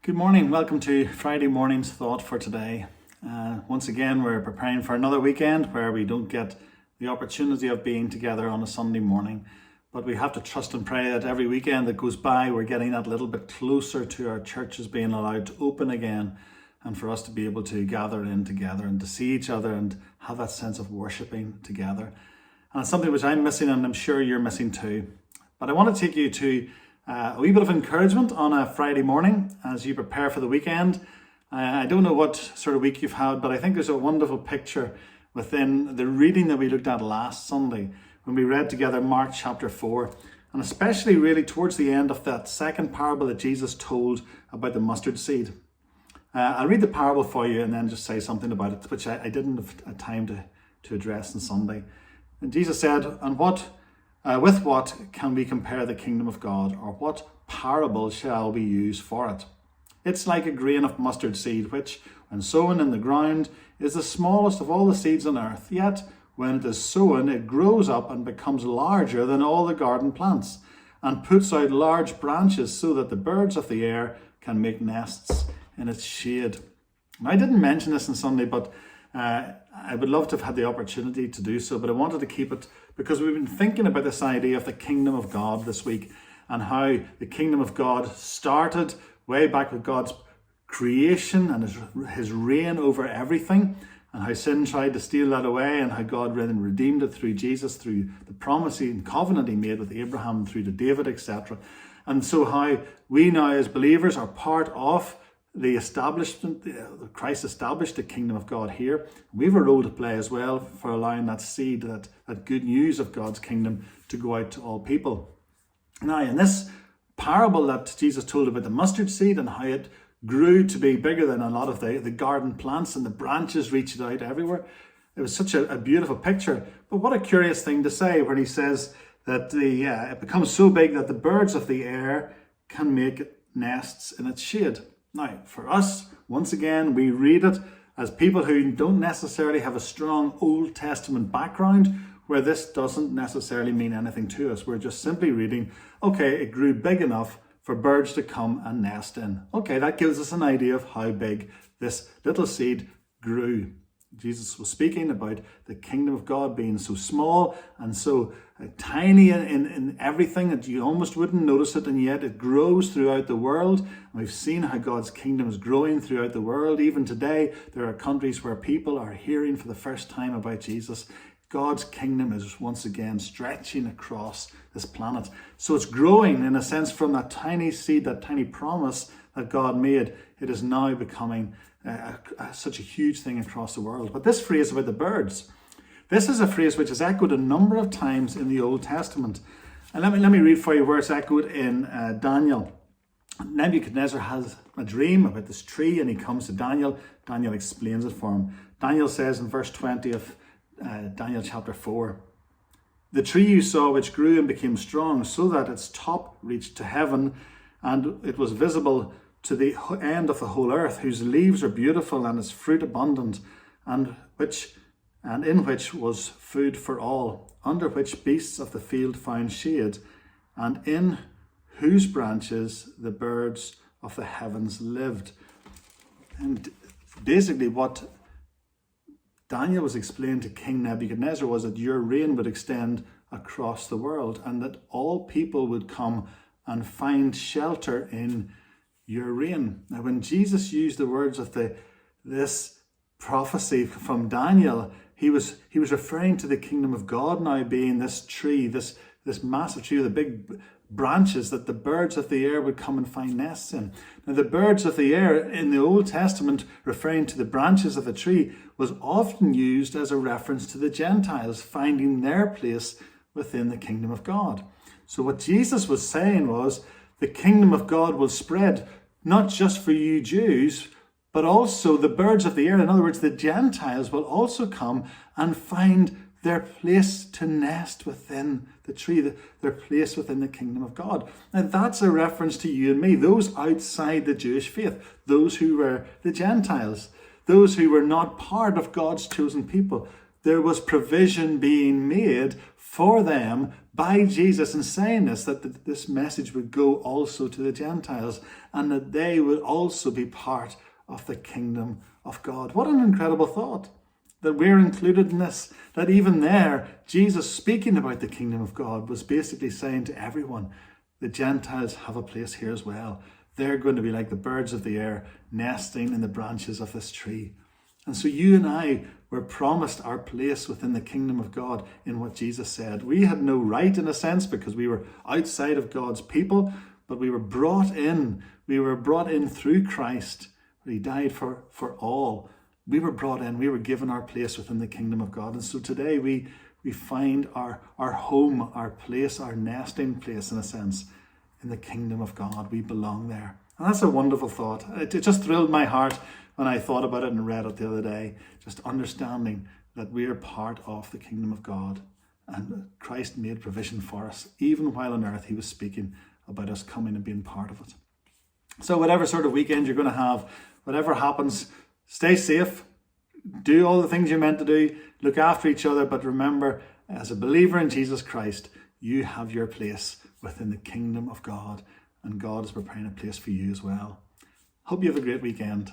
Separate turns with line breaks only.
Good morning. Welcome to Friday morning's thought for today. Once again, we're preparing for another weekend where we don't get the opportunity of being together on a Sunday morning. But we have to trust and pray that every weekend that goes by, we're getting that little bit closer to our churches being allowed to open again, and for us to be able to gather in together and to see each other and have that sense of worshipping together. And it's something which I'm missing, and I'm sure you're missing too. But I want to take you to a wee bit of encouragement on a Friday morning as you prepare for the weekend. I don't know what sort of week you've had, but I think there's a wonderful picture within the reading that we looked at last Sunday when we read together Mark chapter 4, and especially really towards the end of that second parable that Jesus told about the mustard seed. I'll read the parable for you and then just say something about it, which I didn't have time to address on Sunday. And Jesus said, with what can we compare the kingdom of God, or what parable shall we use for it? It's like a grain of mustard seed, which, when sown in the ground, is the smallest of all the seeds on earth. Yet, when it is sown, it grows up and becomes larger than all the garden plants, and puts out large branches so that the birds of the air can make nests in its shade. Now, I didn't mention this on Sunday, but I would love to have had the opportunity to do so, but I wanted to keep it because we've been thinking about this idea of the kingdom of God this week, and how the kingdom of God started way back with God's creation and his reign over everything, and how sin tried to steal that away, and how God then redeemed it through Jesus, through the promise and covenant he made with Abraham, through to David, etc. And so how we now as believers are part of the establishment. Christ established the kingdom of God here. We have a role to play as well for allowing that seed, that good news of God's kingdom to go out to all people. Now, in this parable that Jesus told about the mustard seed and how it grew to be bigger than a lot of the garden plants, and the branches reached out everywhere, it was such a beautiful picture. But what a curious thing to say when he says that it becomes so big that the birds of the air can make nests in its shade. Now, for us, once again, we read it as people who don't necessarily have a strong Old Testament background, where this doesn't necessarily mean anything to us. We're just simply reading, okay, it grew big enough for birds to come and nest in. Okay, that gives us an idea of how big this little seed grew. Jesus was speaking about the kingdom of God being so small and so tiny in everything that you almost wouldn't notice it, and yet it grows throughout the world. And we've seen how God's kingdom is growing throughout the world. Even today, there are countries where people are hearing for the first time about Jesus. God's kingdom is once again stretching across this planet. So it's growing in a sense from that tiny seed, that tiny promise that God made. It is now becoming such a huge thing across the world. But this phrase about the birds, this is a phrase which is echoed a number of times in the Old Testament. And let me read for you where it's echoed in Daniel. Nebuchadnezzar has a dream about this tree, and he comes to Daniel. Daniel explains it for him. Daniel says in verse 20 of Daniel chapter 4, "The tree you saw which grew and became strong, so that its top reached to heaven, and it was visible to the end of the whole earth, whose leaves are beautiful and its fruit abundant, and in which was food for all, under which beasts of the field found shade, and in whose branches the birds of the heavens lived." And basically what Daniel was explaining to King Nebuchadnezzar was that your reign would extend across the world, and that all people would come and find shelter in your reign. Now, when Jesus used the words of this prophecy from Daniel, he was referring to the kingdom of God now being this tree, this massive tree with the big branches that the birds of the air would come and find nests in. Now, the birds of the air in the Old Testament, referring to the branches of the tree, was often used as a reference to the Gentiles finding their place within the kingdom of God. So what Jesus was saying was, the kingdom of God will spread not just for you Jews, but also the birds of the air. In other words, the Gentiles will also come and find their place to nest within the tree, their place within the kingdom of God. Now, that's a reference to you and me, those outside the Jewish faith, those who were the Gentiles, those who were not part of God's chosen people. there was provision being made for them by Jesus in saying this, that this message would go also to the Gentiles and that they would also be part of the kingdom of God. What an incredible thought, that we're included in this, that even there, Jesus speaking about the kingdom of God was basically saying to everyone, the Gentiles have a place here as well. They're going to be like the birds of the air, nesting in the branches of this tree. And so you and I were promised our place within the kingdom of God in what Jesus said. We had no right in a sense because we were outside of God's people, but we were brought in. We were brought in through Christ. He died for all. We were brought in. We were given our place within the kingdom of God. And so today we find our home, our place, our nesting place in a sense in the kingdom of God. We belong there. And that's a wonderful thought. It just thrilled my heart when I thought about it and read it the other day, just understanding that we are part of the kingdom of God and Christ made provision for us. Even while on earth, he was speaking about us coming and being part of it. So whatever sort of weekend you're going to have, whatever happens, stay safe, do all the things you're meant to do, look after each other, but remember, as a believer in Jesus Christ, you have your place within the kingdom of God, and God is preparing a place for you as well. Hope you have a great weekend.